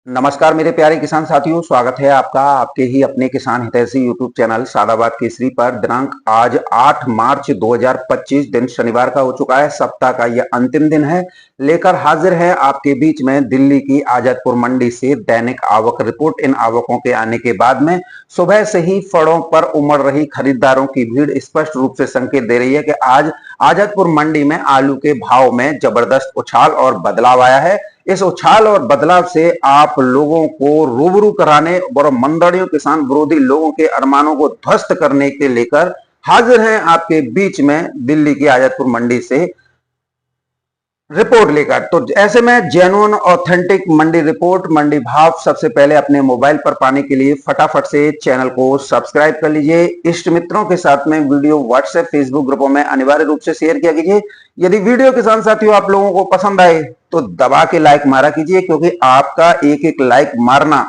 नमस्कार मेरे प्यारे किसान साथियों, स्वागत है आपका आपके ही अपने किसान हितैषी यूट्यूब चैनल सादाबाद केसरी पर। दिनांक आज 8 मार्च 2025 दिन शनिवार का हो चुका है। सप्ताह का यह अंतिम दिन है। लेकर हाजिर है आपके बीच में दिल्ली की आजादपुर मंडी से दैनिक आवक रिपोर्ट। इन आवकों के आने के बाद में सुबह से ही फड़ों पर उमड़ रही खरीदारों की भीड़ स्पष्ट रूप से संकेत दे रही है कि आज आजादपुर मंडी में आलू के भाव में जबरदस्त उछाल और बदलाव आया है। इस उछाल और बदलाव से आप लोगों को रूबरू कराने और मंदड़ियों किसान विरोधी लोगों के अरमानों को ध्वस्त करने के लेकर हाजिर हैं आपके बीच में दिल्ली की आजादपुर मंडी से रिपोर्ट लेकर। तो ऐसे में जेन्युइन ऑथेंटिक मंडी रिपोर्ट, मंडी भाव सबसे पहले अपने मोबाइल पर पाने के लिए फटाफट से चैनल को सब्सक्राइब कर लीजिए। इष्ट मित्रों के साथ में वीडियो व्हाट्सएप फेसबुक ग्रुपों में अनिवार्य रूप से शेयर किया कीजिए। यदि वीडियो किसान साथियों आप लोगों को पसंद आए तो दबा के लाइक मारा कीजिए, क्योंकि आपका एक एक लाइक मारना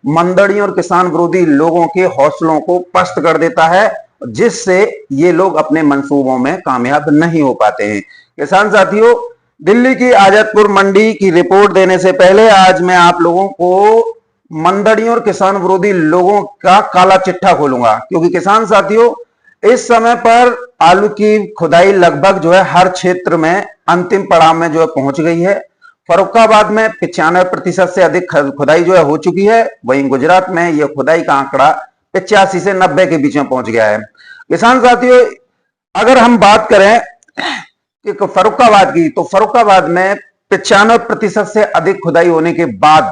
मंदड़ियों और किसान विरोधी लोगों के हौसलों को पस्त कर देता है, जिससे ये लोग अपने मंसूबों में कामयाब नहीं हो पाते हैं। किसान साथियों, दिल्ली की आजादपुर मंडी की रिपोर्ट देने से पहले आज मैं आप लोगों को मंदड़ियों और किसान विरोधी लोगों का काला चिट्ठा खोलूंगा, क्योंकि किसान साथियों इस समय पर आलू की खुदाई लगभग जो है हर क्षेत्र में अंतिम पड़ाव में जो है पहुंच गई है। फर्रुखाबाद में 95% से अधिक खुदाई जो है हो चुकी है। वहीं गुजरात में यह खुदाई का आंकड़ा 85 से 90 के बीच में पहुंच गया है। किसान साथियों, अगर हम बात करें फर्रुखाबाद की, तो फर्रुखाबाद में 95% से अधिक खुदाई होने के बाद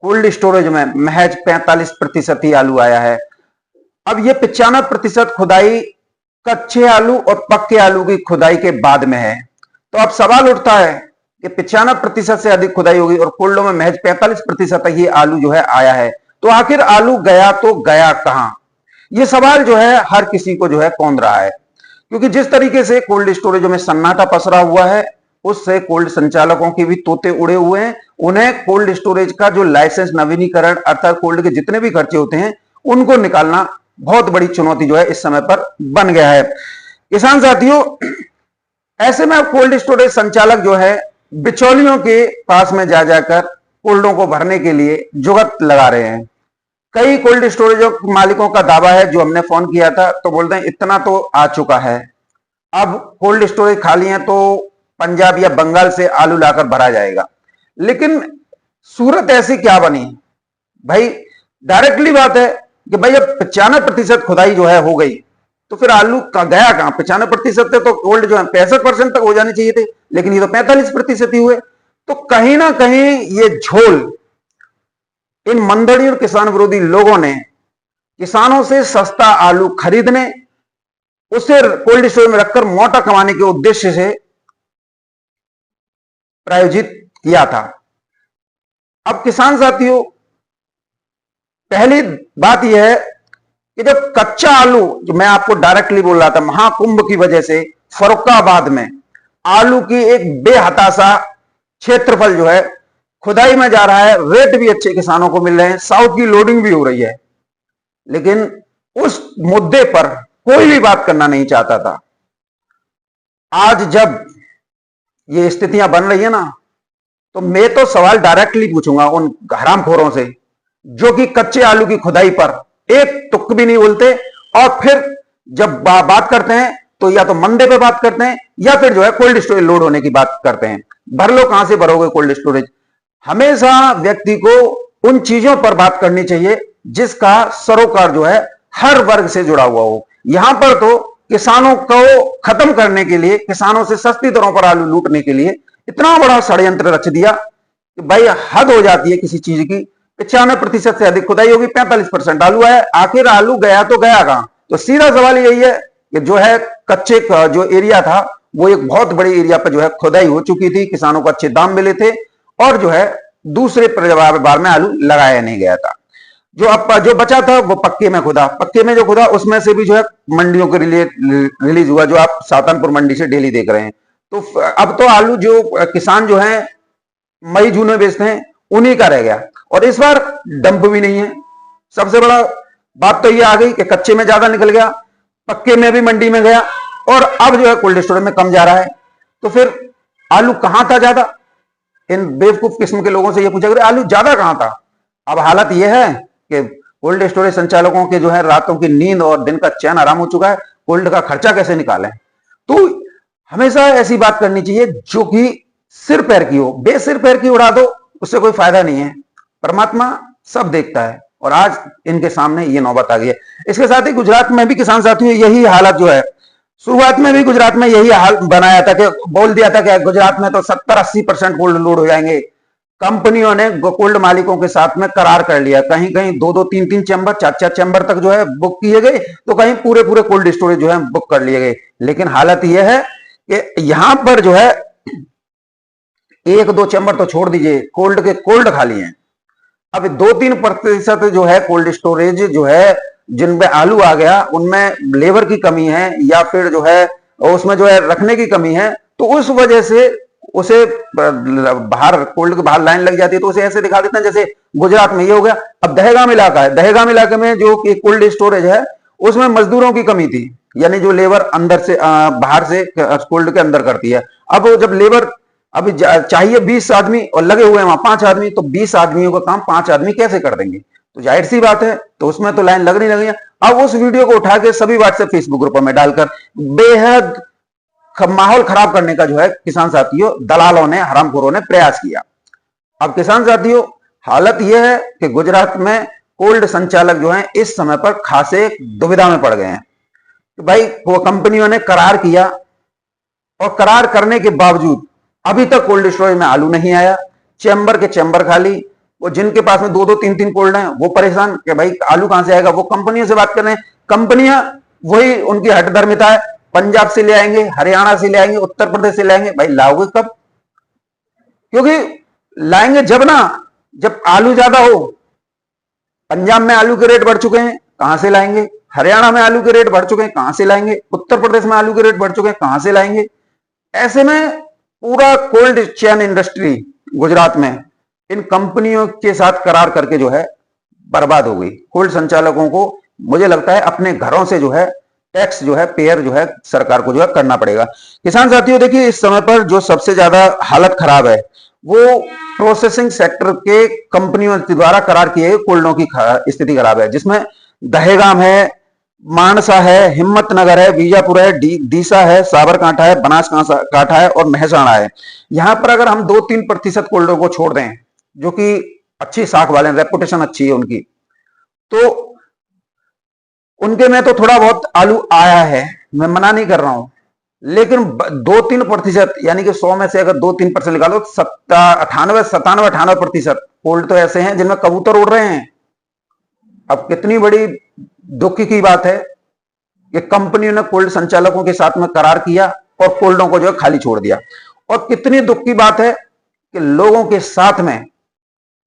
कोल्ड स्टोरेज में महज 45% ही आलू आया है। अब ये 95% खुदाई कच्चे आलू और पक्के आलू की खुदाई के बाद में है। तो अब सवाल उठता है कि 95% से अधिक खुदाई होगी और कोल्डों में महज 45% ही आलू जो है आया है, तो आखिर आलू गया तो गया कहां? यह सवाल जो है हर किसी को जो है कौंध रहा है, क्योंकि जिस तरीके से कोल्ड स्टोरेजों में सन्नाटा पसरा हुआ है उससे कोल्ड संचालकों के भी तोते उड़े हुए हैं। उन्हें कोल्ड स्टोरेज का जो लाइसेंस नवीनीकरण अर्थात कोल्ड के जितने भी खर्चे होते हैं उनको निकालना बहुत बड़ी चुनौती जो है इस समय पर बन गया है। किसान साथियों, ऐसे में कोल्ड स्टोरेज संचालक जो है बिचौलियों के पास में जा जाकर कोल्डों को भरने के लिए जुगत लगा रहे हैं। कई कोल्ड स्टोरेज मालिकों का दावा है, जो हमने फोन किया था तो बोलते हैं इतना तो आ चुका है, अब कोल्ड स्टोरेज खाली है तो पंजाब या बंगाल से आलू लाकर भरा जाएगा। लेकिन सूरत ऐसी क्या बनी भाई? डायरेक्टली बात है कि भाई अब 95% खुदाई जो है हो गई, तो फिर आलू का गया कहां? 95% से तो कोल्ड जो है 65% तक हो जाने चाहिए थे, लेकिन ये तो 45% ही हुए। तो कहीं ना कहीं ये झोल इन मंदड़ी और किसान विरोधी लोगों ने किसानों से सस्ता आलू खरीदने, उसे कोल्ड स्टोरेज में रखकर मोटा कमाने के उद्देश्य से प्रायोजित किया था। अब किसान साथियों, पहली बात यह है कि जब कच्चा आलू, जो मैं आपको डायरेक्टली बोल रहा था, महाकुंभ की वजह से फर्रुखाबाद में आलू की एक बेहताशा क्षेत्रफल जो है खुदाई में जा रहा है, रेट भी अच्छे किसानों को मिल रहे हैं, साउथ की लोडिंग भी हो रही है, लेकिन उस मुद्दे पर कोई भी बात करना नहीं चाहता था। आज जब ये स्थितियां बन रही है ना, तो मैं तो सवाल डायरेक्टली पूछूंगा उन हरामखोरों से जो कि कच्चे आलू की खुदाई पर एक तुक भी नहीं बोलते, और फिर जब बात करते हैं तो या तो मंदे पे बात करते हैं या फिर जो है कोल्ड स्टोरेज लोड होने की बात करते हैं। भर लो, कहां से भरोगे कोल्ड स्टोरेज? हमेशा व्यक्ति को उन चीजों पर बात करनी चाहिए जिसका सरोकार जो है हर वर्ग से जुड़ा हुआ हो। यहां पर तो किसानों को खत्म करने के लिए, किसानों से सस्ती दरों पर आलू लूटने के लिए इतना बड़ा षड्यंत्र रच दिया कि भाई हद हो जाती है किसी चीज की। 95% से अधिक खुदाई होगी, 45% आलू है, आखिर आलू गया तो गया कहां? तो सीधा सवाल यही है कि जो है कच्चे का जो एरिया था वो एक बहुत बड़े एरिया पर जो है खुदाई हो चुकी थी, किसानों को अच्छे दाम मिले थे, और जो है दूसरे बार में आलू लगाया नहीं गया था। जो बचा था वो पक्के में खुदा, पक्के में जो खुदा उसमें से भी जो है मंडियों के लिए रिलीज हुआ, जो आप सातनपुर मंडी से डेली देख रहे हैं। तो अब तो आलू जो किसान जो है मई जून में बेचते हैं उन्हीं का रह गया, और इस बार डंप भी नहीं है। सबसे बड़ा बात तो ये आ गई कि कच्चे में ज्यादा निकल गया, पक्के में भी मंडी में गया, और अब जो है कोल्ड स्टोरेज में कम जा रहा है। तो फिर आलू कहां था ज्यादा? इन बेवकूफ किस्म के लोगों से ये पूछा करें आलू ज्यादा कहां था? अब हालत यह है कि कोल्ड स्टोरेज संचालकों के जो है रातों की नींद और दिन का चैन आराम हो चुका है। कोल्ड का खर्चा कैसे निकालें? तो हमेशा ऐसी बात करनी चाहिए जो कि सिर पैर की हो। बेसिर पैर की उड़ा दो, उससे कोई फायदा नहीं है। परमात्मा सब देखता है और आज इनके सामने ये नौबत आ गई है। इसके साथ ही गुजरात में भी किसान साथियों यही हालत जो है, शुरुआत में भी गुजरात में यही हाल बनाया था कि बोल दिया था कि गुजरात में तो 70-80% कोल्ड लोड हो जाएंगे। कंपनियों ने कोल्ड मालिकों के साथ में करार कर लिया, कहीं कहीं 2-2, 3-3 चैम्बर, 4-4 चैम्बर तक जो है बुक किए गए, तो कहीं पूरे पूरे कोल्ड स्टोरेज जो है बुक कर लिए गए। लेकिन हालत यह है कि यहां पर जो है 1-2 चैम्बर तो छोड़ दीजिए, कोल्ड के कोल्ड खाली हैं। अब 2-3% जो है कोल्ड स्टोरेज जो है जिनमें आलू आ गया, उनमें लेबर की कमी है या फिर जो है उसमें जो है रखने की कमी है, तो उस वजह से उसे बाहर कोल्ड के बाहर लाइन लग जाती है, तो उसे ऐसे दिखा देते हैं जैसे गुजरात में ये हो गया। अब दहेगाम इलाका है, दहेगाम इलाके में जो कि कोल्ड स्टोरेज है उसमें मजदूरों की कमी थी, यानी जो लेबर अंदर से बाहर से कोल्ड के अंदर करती है। अब जब लेबर अभी चाहिए 20 आदमी और लगे हुए हैं वहां 5 आदमी, तो 20 आदमियों का काम 5 आदमी कैसे कर देंगे? तो जाहिर सी बात है, तो उसमें तो लाइन लगनी लगी है। अब उस वीडियो को उठा के सभी व्हाट्सएप फेसबुक ग्रुपों में डालकर बेहद माहौल खराब करने का जो है किसान साथियों दलालों ने, हरामखोरों ने प्रयास किया। अब किसान साथियों हालत यह है कि गुजरात में कोल्ड संचालक जो हैं इस समय पर खासे दुविधा में पड़ गए हैं। तो भाई वो कंपनियों ने करार किया और करार करने के बावजूद अभी तक कोल्ड स्टोरेज में आलू नहीं आया, चैम्बर के चैम्बर खाली। वो जिनके पास में 2-2, 3-3 कोल्ड हैं वो परेशान कि भाई आलू कहां से आएगा। वो कंपनियों से बात कर रहे हैं, कंपनियां वही उनकी हठधर्मिता है, पंजाब से ले आएंगे, हरियाणा से ले आएंगे, उत्तर प्रदेश से ले आएंगे। भाई लाओगे कब? क्योंकि लाएंगे जब ना, जब आलू ज्यादा हो। पंजाब में आलू के रेट बढ़ चुके हैं, कहां से लाएंगे? हरियाणा में आलू के रेट बढ़ चुके हैं, कहां से लाएंगे? उत्तर प्रदेश में आलू के रेट बढ़ चुके हैं, कहां से लाएंगे? ऐसे में पूरा कोल्ड चेन इंडस्ट्री गुजरात में इन कंपनियों के साथ करार करके जो है बर्बाद हो गई। कोल्ड संचालकों को मुझे लगता है अपने घरों से जो है टैक्स जो है पेयर जो है सरकार को जो है करना पड़ेगा। किसान साथियों देखिए इस समय पर जो सबसे ज्यादा हालत खराब है वो प्रोसेसिंग सेक्टर के कंपनियों द्वारा करार किए गए कोल्डों की स्थिति खराब है, जिसमें दहेगाम है, मानसा है, हिम्मतनगर है, बीजापुर है, डीसा है, साबरकांठा है, बनासकांठा है और महसाणा है। यहां पर अगर हम 2-3% कोल्डों को छोड़ दें जो कि अच्छी साख वाले, रेपुटेशन अच्छी है उनकी, तो उनके में तो थोड़ा बहुत आलू आया है, मैं मना नहीं कर रहा हूं। लेकिन 2-3% यानी कि 100 में से अगर 2-3% निकालो, 98-97-98% कोल्ड तो ऐसे हैं जिनमें कबूतर उड़ रहे हैं। अब कितनी बड़ी दुख की बात है कि कंपनियों ने कोल्ड संचालकों के साथ में करार किया और कोल्डों को जो है खाली छोड़ दिया। और कितनी दुख की बात है कि लोगों के साथ में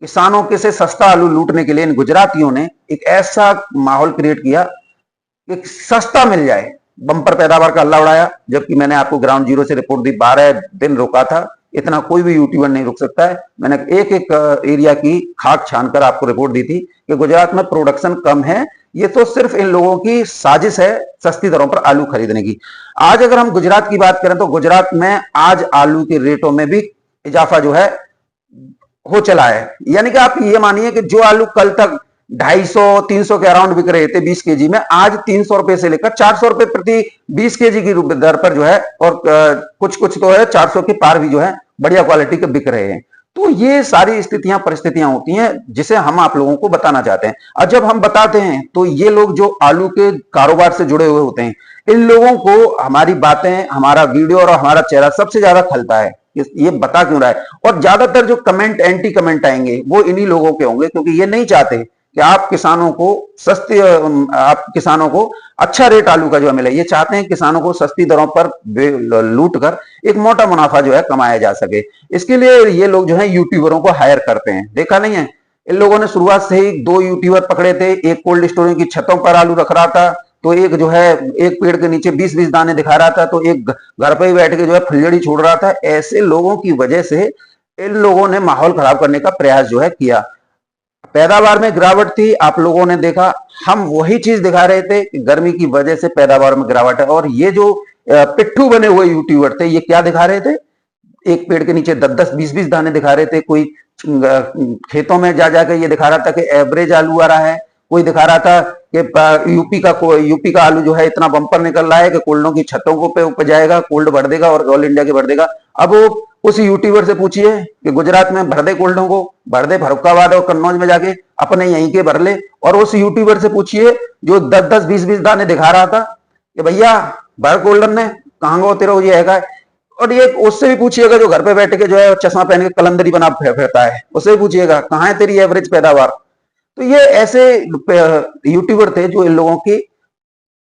किसानों के से सस्ता आलू लूटने के लिए इन गुजरातियों ने एक ऐसा माहौल क्रिएट किया कि सस्ता मिल जाए, बंपर पैदावार का अल्लाह उड़ाया। जबकि मैंने आपको ग्राउंड जीरो से रिपोर्ट दी, 12 दिन रोका था, इतना कोई भी यूट्यूबर नहीं रुक सकता है। मैंने एक एक एरिया की खाक छानकर आपको रिपोर्ट दी थी कि गुजरात में प्रोडक्शन कम है, ये तो सिर्फ इन लोगों की साजिश है सस्ती दरों पर आलू खरीदने की। आज अगर हम गुजरात की बात करें तो गुजरात में आज आलू के रेटों में भी इजाफा जो है हो चला है। यानी कि आप ये मानिए कि जो आलू कल तक 250-300 के अराउंड बिक रहे थे 20 केजी में, आज 300 रुपए से लेकर 400 रुपए प्रति 20 केजी की दर पर जो है, और कुछ कुछ तो है 400 के पार भी जो है बढ़िया क्वालिटी के बिक रहे हैं। तो ये सारी स्थितियां परिस्थितियां होती हैं जिसे हम आप लोगों को बताना चाहते हैं। और जब हम बताते हैं तो ये लोग जो आलू के कारोबार से जुड़े हुए होते हैं, इन लोगों को हमारी बातें, हमारा वीडियो और हमारा चेहरा सबसे ज्यादा खलता है। ये बता क्यों रहा है? और ज्यादातर जो कमेंट, एंटी कमेंट आएंगे वो इन्हीं लोगों के होंगे, क्योंकि ये नहीं चाहते कि आप किसानों को सस्ते, आप किसानों को अच्छा रेट आलू का जो है मिले। ये चाहते हैं किसानों को सस्ती दरों पर लूट कर एक मोटा मुनाफा जो है कमाया जा सके। इसके लिए ये लोग जो है यूट्यूबरों को हायर करते हैं। देखा नहीं है, इन लोगों ने शुरुआत से ही 2 यूट्यूबर पकड़े थे। एक कोल्ड स्टोरेज की छतों पर आलू रख रहा था, तो एक जो है एक पेड़ के नीचे 20-20 दाने दिखा रहा था, तो एक घर पे ही बैठ के जो है फुलझड़ी छोड़ रहा था। ऐसे लोगों की वजह से इन लोगों ने माहौल खराब करने का प्रयास जो है किया। पैदावार में गिरावट थी, आप लोगों ने देखा। हम वही चीज दिखा रहे थे कि गर्मी की वजह से पैदावार में गिरावट है। और ये जो पिट्ठू बने हुए यूट्यूबर थे, ये क्या दिखा रहे थे? एक पेड़ के नीचे 10-10, 20-20 दाने दिखा रहे थे। कोई खेतों में जा जाकर ये दिखा रहा था कि एवरेज आलू आ रहा है। कोई दिखा रहा था कि यूपी का आलू जो है इतना बम्पर निकल रहा है कि कोल्डों की छतों को पे उपजाएगा, कोल्ड भर देगा और ऑल इंडिया के भर देगा। अब वो उस यूट्यूबर से पूछिए कि गुजरात में भर दे कोल्डों को, भर दे फरुखाबाद और कन्नौज में जाके अपने यहीं के भर ले। और उस यूट्यूबर से पूछिए जो 10-10, 20-20 दाने दिखा रहा था कि भैया भर कोल्डन ने, कहां गो तेरा ये है। और ये उससे भी पूछिएगा जो घर पे बैठ के जो है चश्मा पहन के कलंदरी बना फिरता है, उससे भी पूछिएगा कहां है तेरी एवरेज पैदावार। तो ये ऐसे यूट्यूबर थे जो इन लोगों की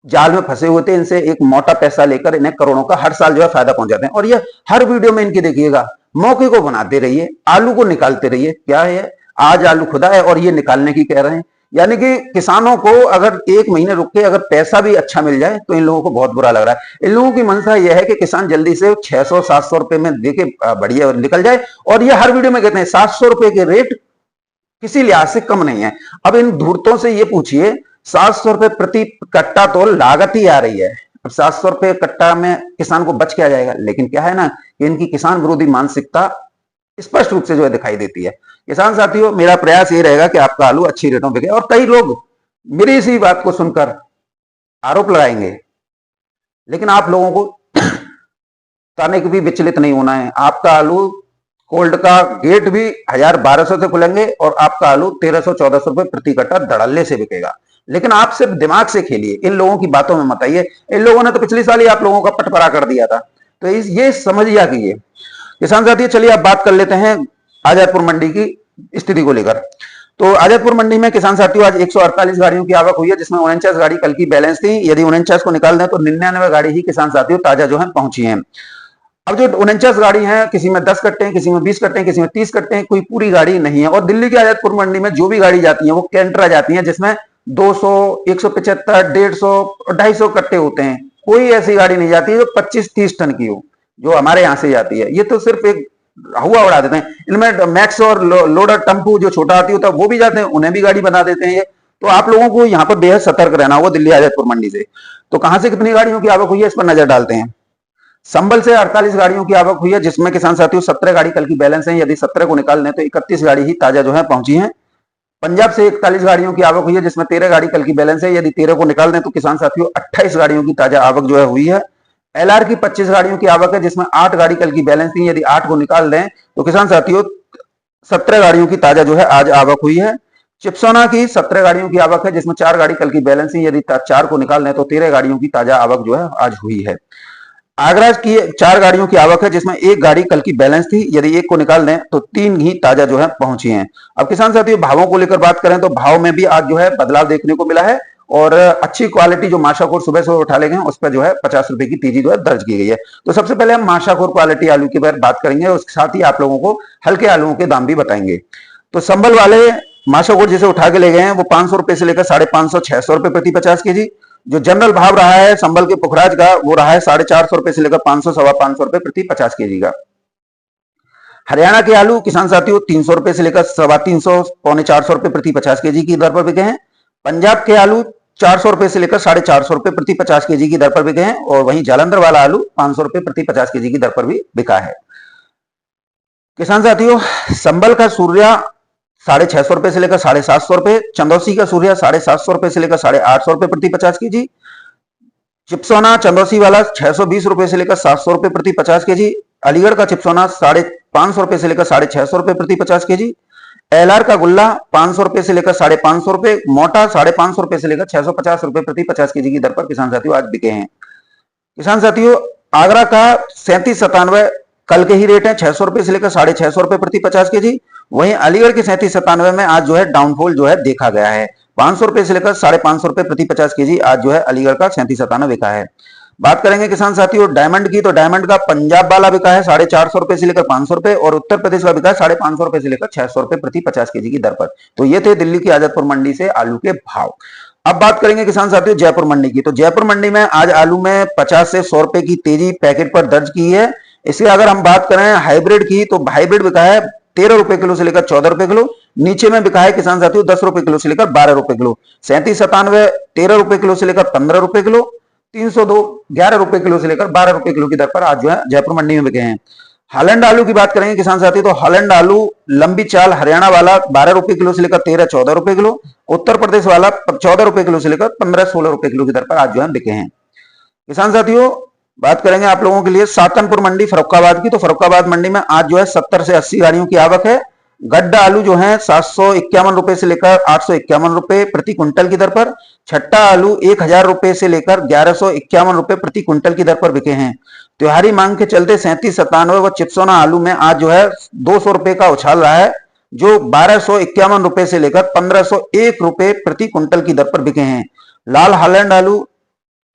जाल में फंसे हुए थे। इनसे एक मोटा पैसा लेकर इन्हें करोड़ों का हर साल जो है फायदा पहुंचाते हैं। और ये हर वीडियो में इनकी देखिएगा, मौके को बनाते रहिए, आलू को निकालते रहिए। क्या है, आज आलू खुदा है और ये निकालने की कह रहे हैं। यानी कि किसानों को अगर 1 महीने रुक के अगर पैसा भी अच्छा मिल जाए तो इन लोगों को बहुत बुरा लग रहा है। इन लोगों की मंशा यह है कि किसान जल्दी से 600-700 रुपए में देके बढ़िया निकल जाए। और ये हर वीडियो में कहते हैं 700 रुपए के रेट किसी लिहाज से कम नहीं है। अब इन धूर्तों से ये पूछिए, 700 रुपए प्रति कट्टा तो लागत ही आ रही है। अब 700 रुपए कट्टा में किसान को बच क्या जाएगा। लेकिन क्या है ना कि इनकी किसान विरोधी मानसिकता स्पष्ट रूप से जो है दिखाई देती है। किसान साथियों, मेरा प्रयास ये रहेगा कि आपका आलू अच्छी रेटों बिके। और कई लोग मेरी इसी बात को सुनकर आरोप लगाएंगे, लेकिन आप लोगों को तनिक भी विचलित नहीं होना है। आपका आलू कोल्ड का गेट भी 1000-1200 से खुलेंगे और आपका आलू 1300-1400 रुपए प्रति कट्टा धड़ल्ले से बिकेगा। लेकिन आप सिर्फ दिमाग से खेलिए, इन लोगों की बातों में मत आइए। इन लोगों ने तो पिछले साल ही आप लोगों का पटपरा कर दिया था। तो ये समझिया कीजिए। किसान साथी, चलिए अब बात कर लेते हैं आजादपुर मंडी की स्थिति को लेकर। तो आजादपुर मंडी में किसान साथियों आज 148 गाड़ियों की आवक हुई है, जिसमें 49 गाड़ी कल की बैलेंस थी। यदि 49 को निकाल दें तो 99 गाड़ी ही किसान साथियों ताजा जो है पहुंची है। अब जो 49 गाड़ी हैं, किसी में 10 कट्टे हैं, किसी में 20 कट्टे हैं, किसी में 30 कट्टे हैं, कोई पूरी गाड़ी नहीं है। और दिल्ली की आजादपुर मंडी में जो भी गाड़ी जाती है वो कैंटरा जाती है, जिसमें 200, 175, 150, 250 कट्टे होते हैं। कोई ऐसी गाड़ी नहीं जाती है जो 25-30 टन की हो, जो हमारे यहां से जाती है। ये तो सिर्फ एक हुआ उड़ा देते हैं। इनमें मैक्स और लोडर टेम्पू जो छोटा आती होता है वो भी जाते हैं, उन्हें भी गाड़ी बना देते हैं ये। तो आप लोगों को यहाँ पर बेहद सतर्क रहना होगा दिल्ली आजादपुर मंडी से। तो कहां से कितनी गाड़ियों की आवक हुई है इस पर नजर डालते हैं। संभल से 48 गाड़ियों की आवक हुई है, जिसमें किसान साथियों 17 गाड़ी कल की बैलेंस है। यदि 17 को निकाल लें तो 31 गाड़ी ही ताजा जो है पहुंची है। पंजाब से 41 गाड़ियों की आवक हुई है, जिसमें 13 गाड़ी कल की बैलेंस है। यदि 13 को निकाल दें तो किसान साथियों 28 गाड़ियों की ताजा आवक जो है हुई है। एलआर की 25 गाड़ियों की आवक है, जिसमें 8 गाड़ी कल की बैलेंस थी। यदि 8 को निकाल दें तो किसान साथियों 17 गाड़ियों की ताजा जो है आज आवक हुई है। चिप्सोना की 17 गाड़ियों की आवक है, जिसमें 4 गाड़ी कल की बैलेंस थी। यदि 4 को निकाल लें तो 13 गाड़ियों की ताजा आवक जो है आज हुई है। आगरा की 4 गाड़ियों की आवक है, जिसमें 1 गाड़ी कल की बैलेंस थी। यदि 1 को निकाल दें तो 3 ही ताजा जो है पहुंची हैं। अब किसान साथियों भावों को लेकर बात करें तो भाव में भी आज जो है बदलाव देखने को मिला है। और अच्छी क्वालिटी जो माशाखोर सुबह से उठा ले गए उस पर जो है 50 रुपए की तेजी जो है दर्ज की गई है। तो सबसे पहले हम माशाखोर क्वालिटी आलू की बात करेंगे, उसके साथ ही आप लोगों को हल्के आलुओं के दाम भी बताएंगे। तो संभल वाले माशाखोर जिसे उठा के ले गए हैं वो 500 रुपए से लेकर 550-600 रुपए प्रति 50 के जी। जो जनरल भाव रहा है संभल के पुखराज का वो रहा है 450 रुपए से लेकर 500-525 रुपए प्रति 50 के जी का। हरियाणा के आलू किसान साथियों 300 रुपए से लेकर 350-450 रुपए प्रति 50 के जी की दर पर बिके हैं। पंजाब के आलू 400 रुपए से लेकर 450 रुपए प्रति 50 के जी की दर पर बिके हैं। और वहीं जालंधर वाला आलू 500 रुपए प्रति 50 के जी की दर पर भी बिका है। किसान साथियों संभल का सूर्या 650 रुपए से लेकर 750 रुपए, चंदौसी का सूर्या 750 रुपए से लेकर 850 रुपए प्रति 50 के जी, चिप्सोना चंदौसी वाला 620 रुपए से लेकर 700 रुपए प्रति 50 के जी, अलीगढ़ का चिप्सोना 550 रुपए से लेकर 650 रुपए प्रति 50 के जी, एलआर का गुल्ला 500 रुपए से लेकर 550 रुपए, मोटा 550 रुपए से लेकर 650 रुपए प्रति 50 के जी की दर पर किसान साथियों आज बिके हैं। किसान साथियों आगरा का 3797 कल के ही रेट है 600 रुपए से लेकर 650 रुपए प्रति 50 के जी। वहीं अलीगढ़ के 3797 में आज जो है डाउनफॉल जो है देखा गया है, 500 रुपए से लेकर 550 रुपए प्रति 50 के जी आज जो है अलीगढ़ का 3797 बिका है। बात करेंगे किसान साथियों डायमंड की, तो डायमंड का पंजाब वाला बिका है 450 रुपए से लेकर 500 रुपए और उत्तर प्रदेश का बिका है 550 रुपए से लेकर 600 रुपए प्रति 50 के जी की दर पर। तो ये थे दिल्ली की आजादपुर मंडी से आलू के भाव। अब बात करेंगे किसान साथियों जयपुर मंडी की, तो जयपुर मंडी में आज आलू में 50 से 100 रुपए की तेजी पैकेट पर दर्ज की है। इसके अगर हम बात करें हाइब्रिड की, तो हाइब्रिड बिका है 13 रुपए किलो से लेकर 14 रुपए किलो। नीचे में बिका है किसान साथियों 10 रुपए किलो से लेकर 12 रुपए किलो। 3797 13 रुपए किलो से लेकर 15 रुपए किलो। 302 11 रुपए किलो से लेकर 12 रुपए किलो की दर पर आज जो है जयपुर मंडी में बिके हैं। हॉलैंड आलू की बात करेंगे किसान साथी, तो हॉलैंड आलू लंबी चाल हरियाणा वाला 12 रुपए किलो से लेकर 13-14 रुपए किलो, उत्तर प्रदेश वाला 14 रुपए किलो से लेकर 15-16 रुपए किलो की दर पर आज जो है बिके हैं। किसान साथियों, बात करेंगे आप लोगों के लिए सातनपुर मंडी फर्रुखाबाद की, तो फर्रुखाबाद मंडी में आज जो है 70 से 80 गाड़ियों की आवक है। गड्ढा आलू जो है 751 रुपए से लेकर 851 रुपए प्रति क्विंटल की दर पर, छट्टा आलू 1000 रुपए से लेकर 1151 रुपए प्रति क्विंटल की दर पर बिके हैं। त्योहारी मांग के चलते 3797 व चिप्सोना आलू में आज जो है 200 रुपए का उछाल रहा है, जो 1251 रुपए से लेकर 1501 रुपए प्रति क्विंटल की दर पर बिके हैं। लाल हॉलैंड आलू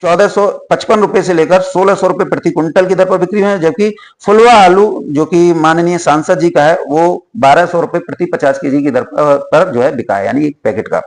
1455 रुपए से लेकर 1600 रुपए प्रति क्विंटल की दर पर बिक्री है, जबकि फुलवा आलू जो कि माननीय सांसद जी का है वो 1200 रुपए प्रति 50 केजी की दर पर जो है बिका है, यानी एक पैकेट का।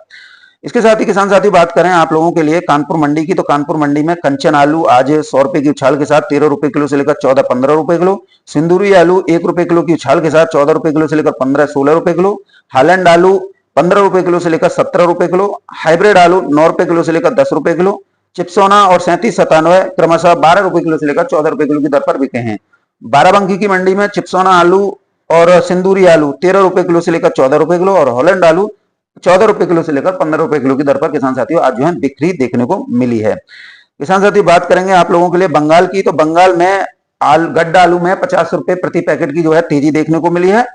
इसके साथ ही किसान साथी बात करें आप लोगों के लिए कानपुर मंडी की, तो कानपुर मंडी में कंचन आलू आज 100 रुपए की उछाल के साथ 13 रुपए किलो से लेकर 14-15 रुपए किलो, सिंदूरी आलू 1 रुपए किलो की उछाल के साथ 14 रुपए किलो से लेकर 15-16 रुपए किलो, हालैंड आलू 15 रुपए किलो से लेकर 17 रुपए किलो, हाइब्रिड आलू 9 रुपए किलो से लेकर 10 रुपए किलो, चिप्सोना और 3797 क्रमशः 12 रुपए किलो से लेकर 14 रुपए किलो की दर पर बिके हैं। बाराबंकी की मंडी में चिप्सोना आलू और सिंदूरी आलू 13 रुपए किलो से लेकर 14 रुपए किलो और हॉलैंड आलू 14 रुपए किलो से लेकर 15 रुपए किलो की दर पर किसान साथियों आज जो है बिक्री देखने को मिली है। किसान साथी बात करेंगे आप लोगों के लिए बंगाल की, तो बंगाल में गड्ढा आलू में 50 रुपए प्रति पैकेट की जो है तेजी देखने को मिली है।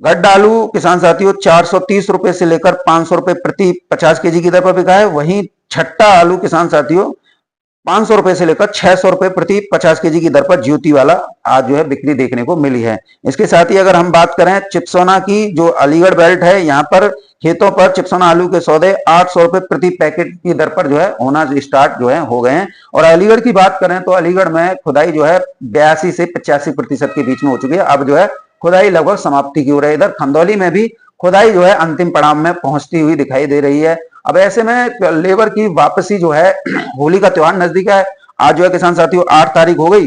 गड्ढा आलू किसान साथियों 430 रुपए से लेकर 500 रुपए प्रति 50 केजी की दर पर बिका है। वहीं छट्टा आलू किसान साथियों 500 रुपए से लेकर 600 रुपए प्रति 50 केजी की दर पर ज्योति वाला आज जो है बिक्री देखने को मिली है। इसके साथ ही अगर हम बात करें चिप्सोना की, जो अलीगढ़ बेल्ट है, यहाँ पर खेतों पर चिप्सोना आलू के सौदे 800 रुपए प्रति पैकेट की दर पर जो है होना स्टार्ट जो है हो गए हैं। और अलीगढ़ की बात करें तो अलीगढ़ में खुदाई जो है 82 से 85% के बीच में हो चुकी है। अब जो है खुदाई लगभग समाप्ति की ओर है। इधर खंदौली में भी खुदाई जो है अंतिम पड़ाव में पहुंचती हुई दिखाई दे रही है। अब ऐसे में लेबर की वापसी जो है, होली का त्योहार नजदीक है, आज जो है किसान साथियों 8 तारीख हो गई।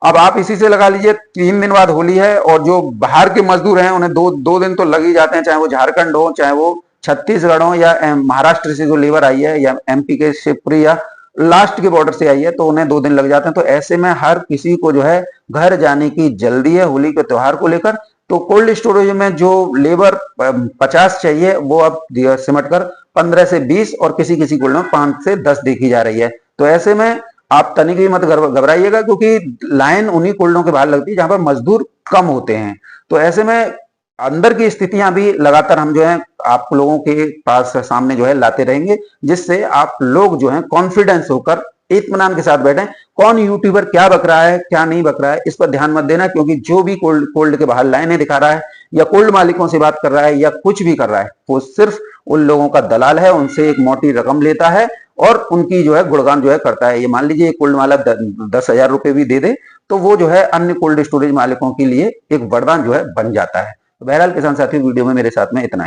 अब आप इसी से लगा लीजिए 3 दिन बाद होली है, और जो बाहर के मजदूर हैं उन्हें दो दिन तो लग ही जाते हैं, चाहे वो झारखंड हो, चाहे वो छत्तीसगढ़ हो, या महाराष्ट्र से जो लेबर आई है, या एमपी के शिवपुरी या लास्ट के बॉर्डर से आई है, तो उन्हें 2 दिन लग जाते हैं। तो ऐसे में हर किसी को जो है घर जाने की जल्दी है होली के त्योहार को लेकर। तो कोल्ड स्टोरेज में जो लेबर 50 चाहिए वो अब सिमट कर 15 से 20 और किसी किसी कोल्ड में 5 से 10 देखी जा रही है। तो ऐसे में आप तनिक भी मत घबराइएगा, क्योंकि लाइन उन्हीं कोल्डों के बाहर लगती है जहां पर मजदूर कम होते हैं। तो ऐसे में अंदर की स्थितियां भी लगातार हम जो है आप लोगों के पास सामने जो है लाते रहेंगे, जिससे आप लोग जो है कॉन्फिडेंस होकर इत्मीनान के साथ बैठे। कौन यूट्यूबर क्या बक रहा है क्या नहीं बक रहा है इस पर ध्यान मत देना, क्योंकि जो भी कोल्ड के बाहर लाइनें दिखा रहा है या कोल्ड मालिकों से बात कर रहा है या कुछ भी कर रहा है, वो सिर्फ उन लोगों का दलाल है, उनसे एक मोटी रकम लेता है और उनकी जो है गुणगान जो है करता है। ये मान लीजिए एक कोल्ड माला 10,000 रुपए भी दे दे तो वो जो है अन्य कोल्ड स्टोरेज मालिकों के लिए एक वरदान जो है बन जाता है। तो बहरहाल किसान साथी वीडियो में मेरे साथ में इतना